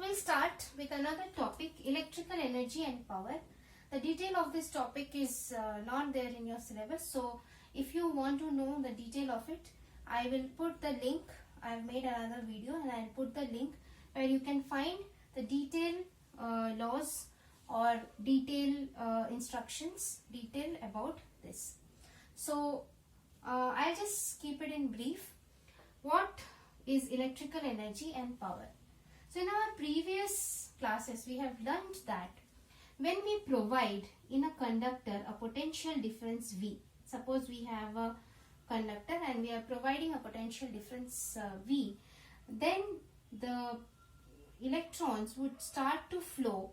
we'll start with another topic, electrical energy and power. The detail of this topic is not there in your syllabus, so if you want to know the detail of it, I will put the link. I've made another video and I'll put the link where you can find the detailed laws or detailed instructions, detail about this. So I'll just keep it in brief. What is electrical energy and power? So in our previous classes we have learned that when we provide in a conductor a potential difference V, suppose we have a conductor and we are providing a potential difference V, then the electrons would start to flow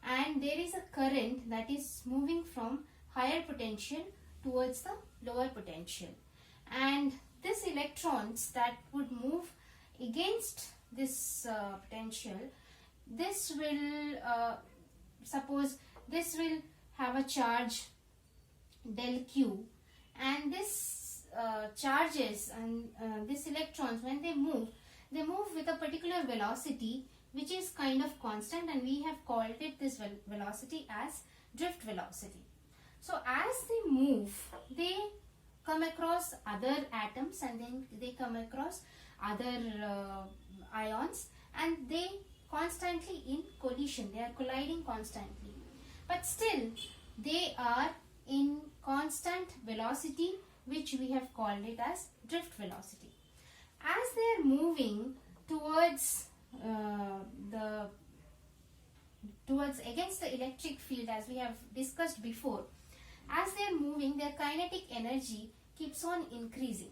and there is a current that is moving from higher potential towards the lower potential, and these electrons that would move against this potential, this will suppose this will have a charge del Q, and this charges and these electrons, when they move with a particular velocity which is kind of constant, and we have called it this velocity as drift velocity. So as they move, they come across other atoms and then they come across other ions, and they constantly in collision, they are colliding constantly, but still they are in constant velocity, which we have called it as drift velocity. As they are moving towards against the electric field, as we have discussed before, as they are moving, their kinetic energy keeps on increasing,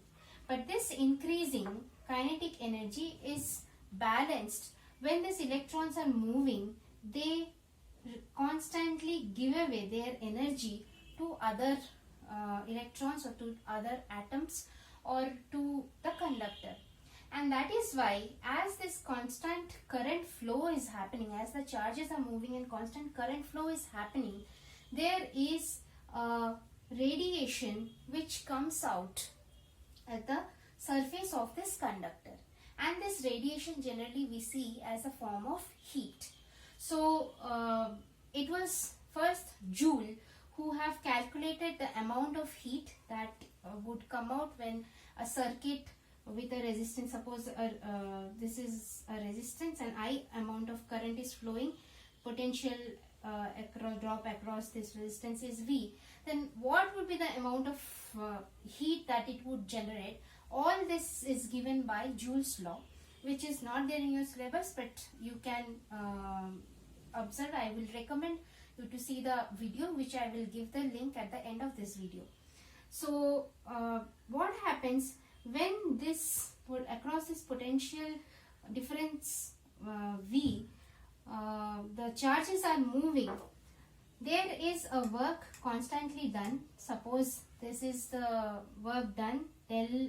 but this increasing kinetic energy is balanced when these electrons are moving. They constantly give away their energy to other electrons or to other atoms or to the conductor, and that is why as this constant current flow is happening, as the charges are moving and constant current flow is happening, there is a radiation which comes out at the surface of this conductor, and this radiation generally we see as a form of heat. So it was first Joule who have calculated the amount of heat that would come out when a circuit with a resistance, suppose this is a resistance and I amount of current is flowing, potential drop across this resistance is V, then what would be the amount of heat that it would generate? All this is given by Joule's law, which is not there in your syllabus, but you can observe. I will recommend you to see the video, which I will give the link at the end of this video. So what happens when this across this potential difference V, the charges are moving, there is a work constantly done. Suppose this is the work done del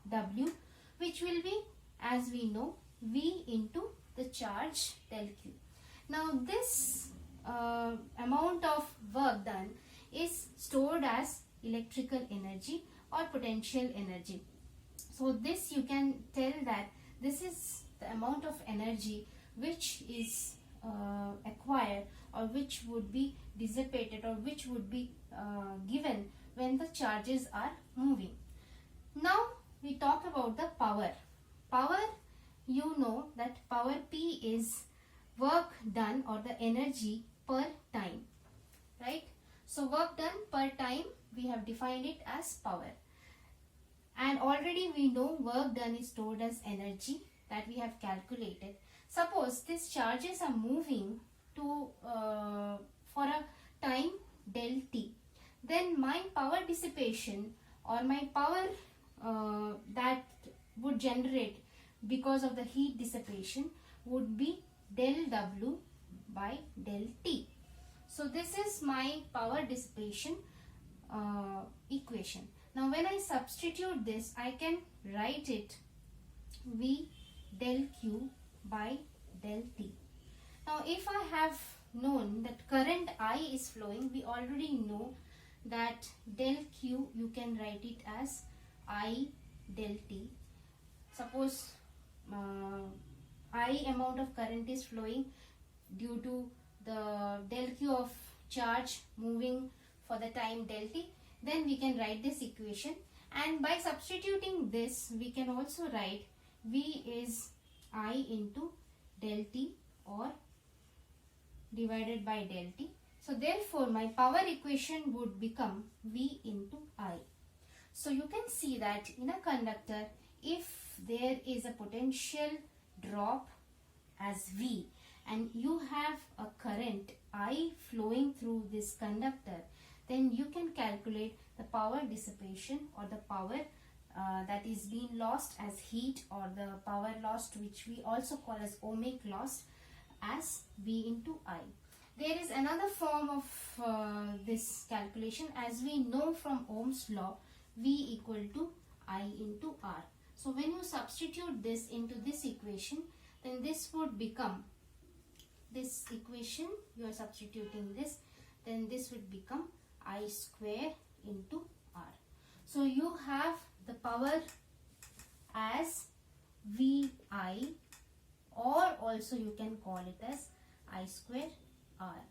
W, which will be, as we know, V into the charge del Q. Now this amount of work done is stored as electrical energy or potential energy. So this you can tell that this is the amount of energy which is acquired or which would be dissipated or which would be given when the charges are moving. Now we talk about the power. Power, you know that power P is work done or the energy per time, right? So work done per time, we have defined it as power, and already we know work done is stored as energy that we have calculated. Suppose these charges are moving to for a time del T, then my power dissipation or my power that would generate because of the heat dissipation would be del W by del T. So this is my power dissipation equation. Now when I substitute this, I can write it V del Q by del T. Now if I have known that current I is flowing, we already know that del Q you can write it as I del T. Suppose I amount of current is flowing due to the del Q of charge moving for the time del T, then we can write this equation, and by substituting this we can also write V is I into del T or divided by del T. So therefore my power equation would become V into I. So you can see that in a conductor, if there is a potential drop as V and you have a current I flowing through this conductor, then you can calculate the power dissipation or the power that is being lost as heat, or the power lost, which we also call as ohmic loss, as V into I. There is another form of this calculation, as we know from Ohm's law, V equal to I into R. So when you substitute this into this equation, then this would become this equation, you are substituting this, then this would become I square into R. So you have the power as VI, or also you can call it as I square R.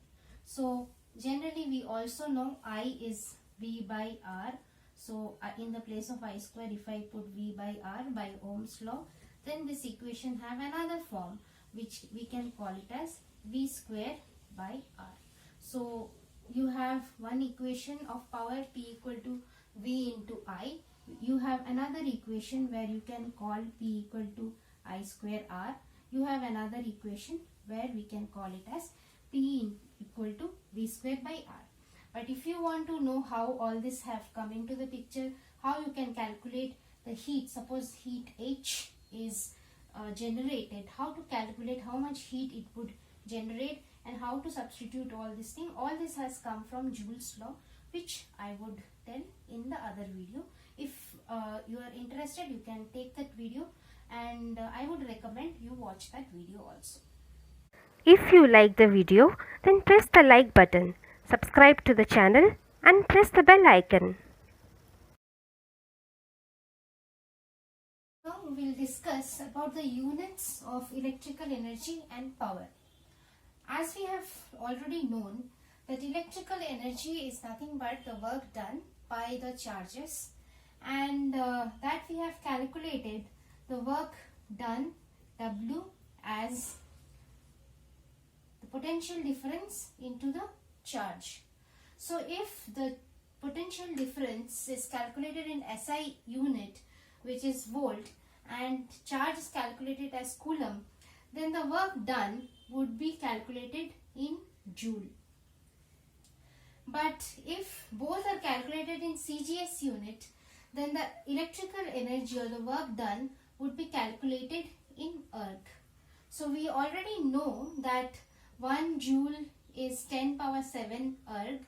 So generally we also know I is V by R. So in the place of I square, if I put V by R by Ohm's law, then this equation have another form which we can call it as V square by R. So you have one equation of power P equal to V into I. You have another equation where you can call P equal to I square R. You have another equation where we can call it as P equal to V square by R. But if you want to know how all this have come into the picture, how you can calculate the heat, suppose heat H is generated, how to calculate how much heat it would generate and how to substitute all this thing, all this has come from Joule's law, which I would tell in the other video. If you are interested, you can take that video, and I would recommend you watch that video also. If you like the video, then press the like button, subscribe to the channel and press the bell icon. Now we will discuss about the units of electrical energy and power. As we have already known that electrical energy is nothing but the work done by the charges, and that we have calculated the work done W as the potential difference into the charge. So if the potential difference is calculated in SI unit, which is volt, and charge is calculated as coulomb, then the work done would be calculated in joule. But if both are calculated in CGS unit, then the electrical energy or the work done would be calculated in erg. So we already know that 1 joule is 10 power 7 erg.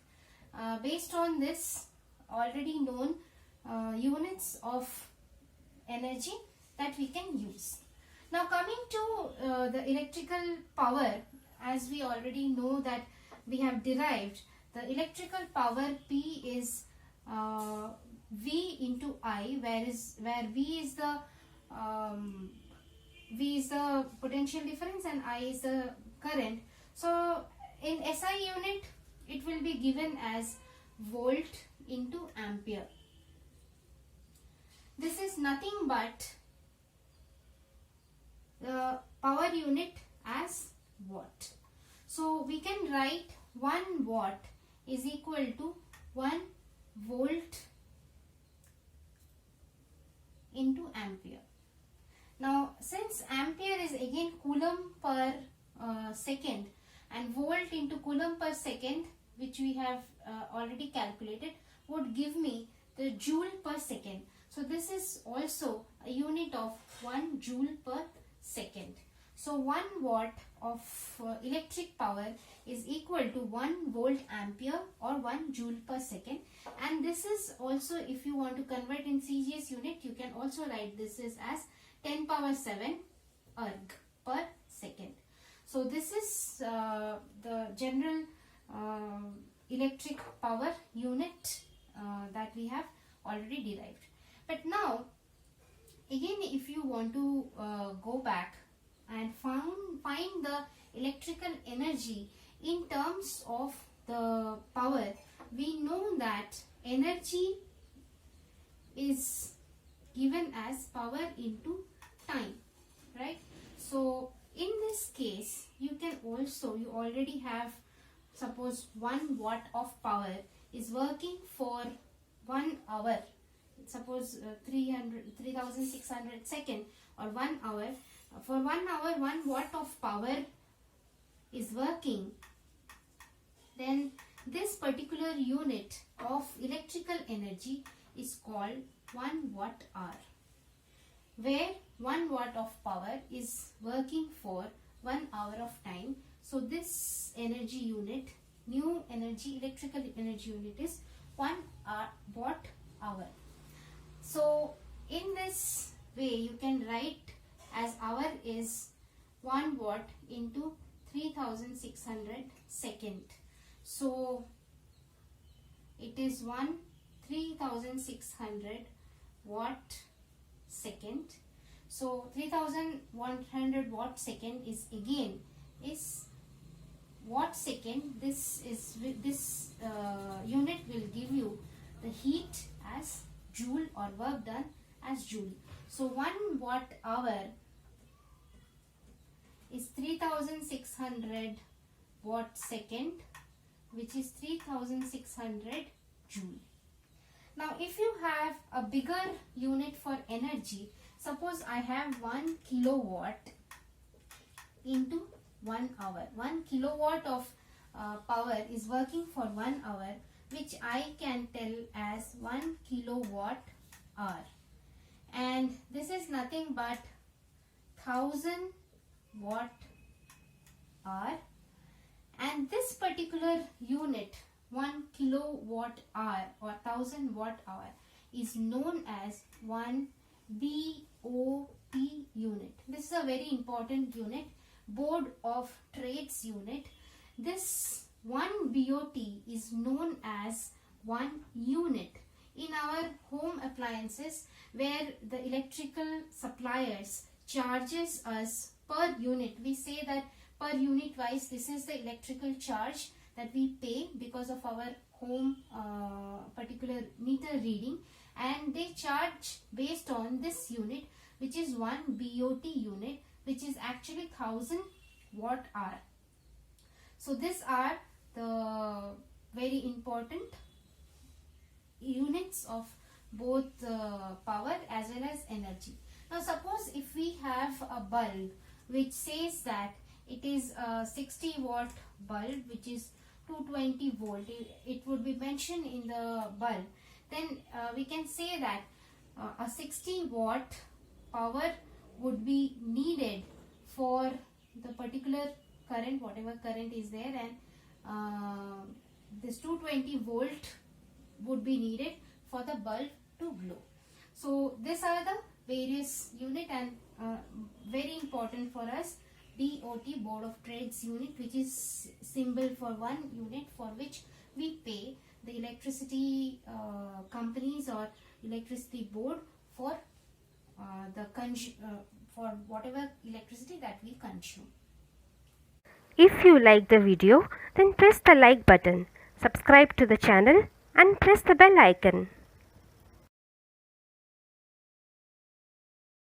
Based on this already known units of energy that we can use. Now coming to the electrical power, as we already know that we have derived the electrical power P is V into I, where V is the potential difference and I is the current. So in SI unit it will be given as volt into ampere. This is nothing but the power unit as watt. So we can write 1 watt is equal to 1 volt into ampere. Now since ampere is again coulomb per second, and volt into coulomb per second, which we have already calculated, would give me the joule per second. So this is also a unit of 1 joule per second. So 1 watt of electric power is equal to 1 volt ampere or 1 joule per second. And this is also, if you want to convert in CGS unit, you can also write this is as 10 power 7 erg per second. So this is the general electric power unit that we have already derived. But now again, if you want to go back and find define the electrical energy in terms of the power, we know that energy is given as power into time, right? So in this case, you already have, suppose 1 watt of power is working for 1 hour, suppose 3600 second or 1 hour. For 1 hour 1 watt of power is working, then this particular unit of electrical energy is called 1 watt hour, where 1 watt of power is working for 1 hour of time. So this energy unit, new energy, electrical energy unit is 1 watt hour. So in this way you can write as hour is 1 watt into 3600 second. So it is 3600 watt second. So 3100 watt second is again is watt second. This unit will give you the heat as joule or work done as joule. So 1 watt hour is 3600 watt second, which is 3600 joule. Now if you have a bigger unit for energy, suppose I have 1 kilowatt into 1 hour. 1 kilowatt of power is working for 1 hour, which I can tell as 1 kilowatt hour. And this is nothing but 1000 watt hour. And this particular unit, 1 kilowatt hour or 1000 watt hour, is known as 1 BOT unit. This is a very important unit, Board of Trades unit. This 1 BOT is known as 1 unit. In our home appliances, where the electrical suppliers charges us per unit, we say that per unit wise this is the electrical charge that we pay because of our home particular meter reading, and they charge based on this unit, which is 1 BOT unit, which is actually 1000 watt hour. So these are the very important units of both power as well as energy. Now suppose if we have a bulb which says that it is a 60 watt bulb, which is 220 volt, it would be mentioned in the bulb, then we can say that a 60 watt power would be needed for the particular current, whatever current is there, and this 220 volt would be needed for the bulb to glow. So these are the various unit, and very important for us, BOT, Board of Trades unit, which is symbol for 1 unit for which we pay the electricity companies or electricity board for for whatever electricity that we consume. If you like the video, then press the like button, subscribe to the channel and press the bell icon.